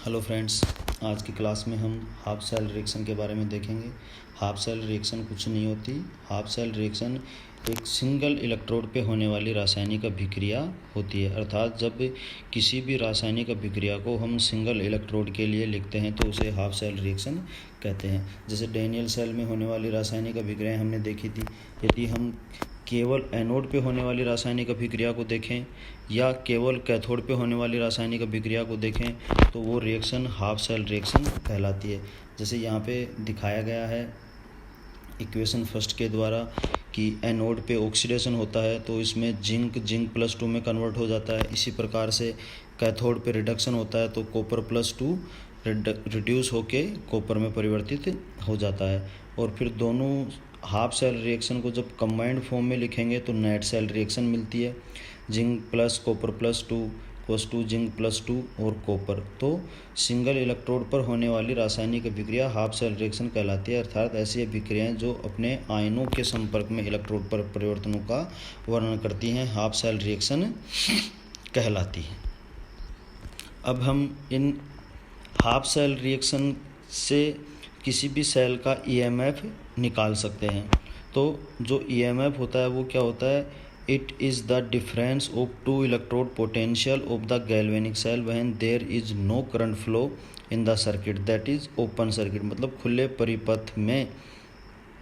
Hello friends, आज की class में हम हाफ सेल रिएक्शन के बारे में देखेंगे। हाफ सेल रिएक्शन कुछ नहीं होती। हाफ सेल रिएक्शन एक सिंगल इलेक्ट्रोड पे होने वाली रासायनिक अभिक्रिया होती है। अर्थात जब किसी भी रासायनिक अभिक्रिया को हम सिंगल इलेक्ट्रोड के लिए लिखते हैं तो उसे हाफ सेल रिएक्शन कहते हैं। जैसे डैनियल सेल में होने वाली रासायनिक अभिक्रियाएँ हमने देखी थी। यदि हम केवल एनोड पे होने वाली रासायनिक अभिक्रिया को देखें या केवल कैथोड पे होने वाली रासायनिक अभिक्रिया को देखें तो वो रिएक्शन हाफ सेल रिएक्शन कहलाती है। जैसे यहाँ पे दिखाया गया है इक्वेशन फर्स्ट के द्वारा कि एनोड पे ऑक्सीडेशन होता है तो इसमें जिंक +2 में कन्वर्ट हो जाता है। इसी प्रकार से कैथोड पे रिडक्शन होता है तो कॉपर +2 रिड्यूस होके कॉपर में परिवर्तित हो जाता है। और फिर दोनों हाफ सेल रिएक्शन को जब कंबाइंड फॉर्म में लिखेंगे तो नेट सेल रिएक्शन मिलती है। Zinc plus copper +2 equals to zinc +2 और कॉपर। तो सिंगल इलेक्ट्रोड पर होने वाली रासायनिक अभिक्रिया हाफ सेल रिएक्शन कहलाती है। अर्थात ऐसी अभिक्रियाएं जो अपने आयनों के संपर्क में इलेक्ट्रोड पर परिवर्तनों का वर्णन करती हैं हाफ सेल रिएक्शन कहलाती है। अब हम इन हाफ सेल रिएक्शन से किसी भी सेल का ईएमएफ निकाल सकते हैं। तो जो ईएमएफ होता है वो क्या होता है? It is the difference of two electrode potential of the galvanic cell when there is no current flow in the circuit that is open circuit. मतलब खुले परिपथ में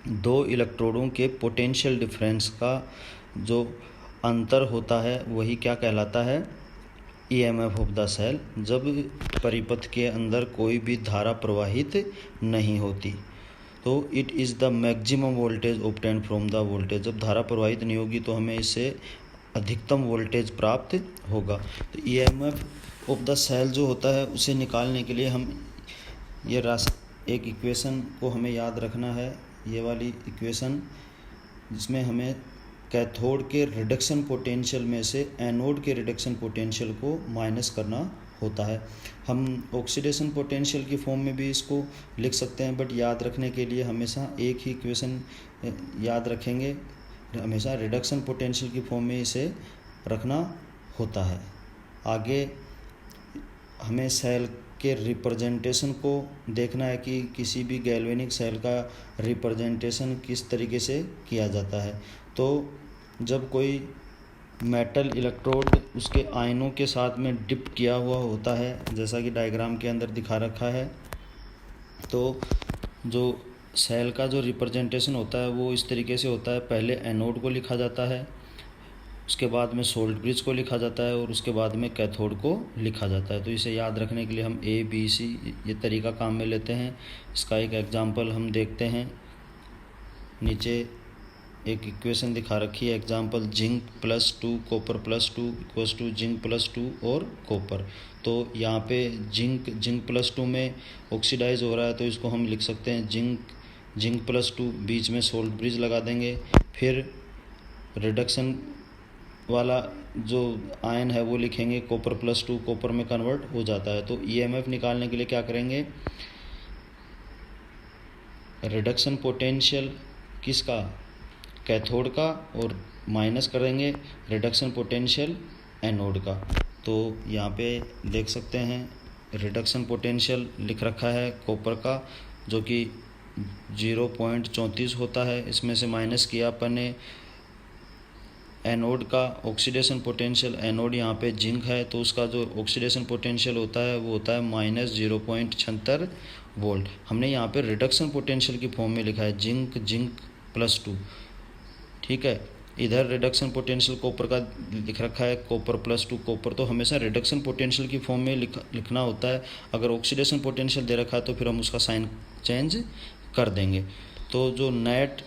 दो इलेक्ट्रोडों के पोटेंशियल डिफरेंस का जो अंतर होता है वही क्या कहलाता है? EMF of the cell. जब परिपथ के अंदर कोई भी धारा प्रवाहित नहीं होती तो it is the maximum voltage obtained from the voltage. जब धारा प्रवाहित नहीं होगी तो हमें इससे अधिकतम वोल्टेज प्राप्त होगा। तो ईएमएफ ऑफ द सेल जो होता है उसे निकालने के लिए हम एक इक्वेशन को हमें याद रखना है। ये वाली इक्वेशन जिसमें हमें कैथोड के रिडक्शन पोटेंशियल में से एनोड के रिडक्शन पोटेंशियल को माइनस करना होता है। हम ऑक्सीडेशन पोटेंशियल की फॉर्म में भी इसको लिख सकते हैं, बट याद रखने के लिए हमेशा एक ही इक्वेशन याद रखेंगे। हमेशा रिडक्शन पोटेंशियल की फॉर्म में इसे रखना होता है। आगे हमें सेल के रिप्रेजेंटेशन को देखना है कि किसी भी गैल्वेनिक सेल का रिप्रेजेंटेशन किस तरीके से किया जाता है। तो जब कोई मेटल इलेक्ट्रोड उसके आयनों के साथ में डिप किया हुआ होता है, जैसा कि डायग्राम के अंदर दिखा रखा है, तो जो सेल का जो रिप्रेजेंटेशन होता है वो इस तरीके से होता है। पहले एनोड को लिखा जाता है, उसके बाद में सोल्ट ब्रिज को लिखा जाता है और उसके बाद में कैथोड को लिखा जाता है। तो इसे याद रखने के लिए हम ABC ये तरीका काम में लेते हैं। इसका एक एग्जांपल हम देखते हैं। नीचे एक इक्वेशन दिखा रखी है example zinc +2 copper +2 equals to zinc +2 और कॉपर। तो यहाँ पे जिंक +2 में ऑक्सीडाइज हो रहा है तो इसको हम लिख सकते हैं जिंक +2, बीच में सोल्ट ब्रिज लगा देंगे। फिर रिडक्शन वाला जो आयन है वो लिखेंगे कॉपर +2, कॉपर में कन्वर्ट हो जाता है। तो ईएमएफ निकालने के लिए क्या करेंगे? रिडक्शन पोटेंशियल किसका? कैथोड का, और माइनस करेंगे रिडक्शन पोटेंशियल एनोड का। तो यहाँ पे देख सकते हैं रिडक्शन पोटेंशियल लिख रखा है कॉपर का जो कि 0.34 होता है। इसमें से माइनस किया अपन ने एनोड का ऑक्सीडेशन पोटेंशियल। एनोड यहाँ पे जिंक है तो उसका जो ऑक्सीडेशन पोटेंशियल होता है वो होता है -0.76 वोल्ट। हमने यहाँ पे रिडक्शन पोटेंशियल की फॉर्म में लिखा है जिंक +2, ठीक है। इधर रिडक्शन पोटेंशियल कॉपर का लिख रखा है कॉपर +2 कॉपर। तो हमेशा रिडक्शन पोटेंशियल की फॉर्म में लिखना होता है। अगर ऑक्सीडेशन पोटेंशियल दे रखा है तो फिर हम उसका साइन चेंज कर देंगे। तो जो नेट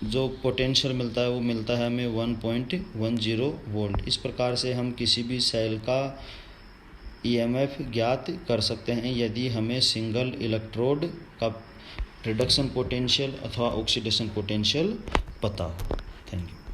जो पोटेंशियल मिलता है वो मिलता है हमें 1.10 वोल्ट। इस प्रकार से हम किसी भी सेल का ईएमएफ ज्ञात कर सकते हैं यदि हमें सिंगल इलेक्ट्रोड का रिडक्शन पोटेंशियल अथवा ऑक्सीडेशन पोटेंशियल पता हो। Thank you.